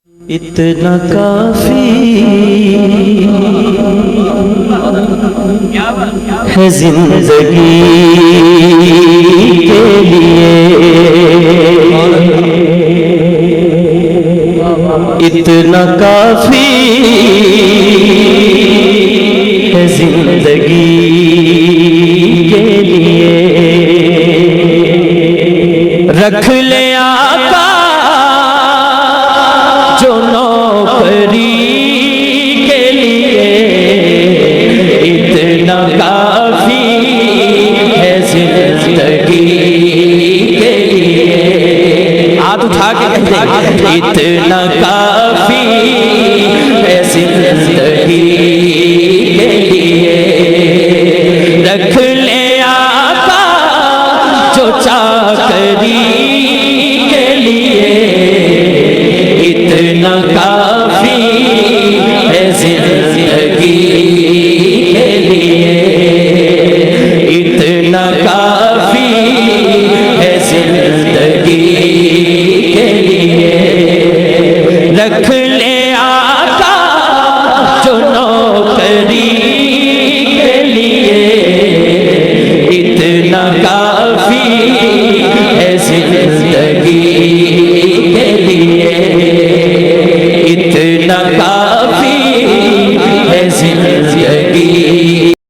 اتنا کافی ہے زندگی کے لیے، اتنا کافی ہے زندگی کے لیے، رکھ لے آقا جو نوکری کے لیے، اتنا کافی ہے زندگی کے لیے، ہاتھ اٹھا کے کہتے ہیں اتنا کافی ہے زندگی کے لیے، رکھ لے آقا جو چاکری کے لیے، اتنا کافی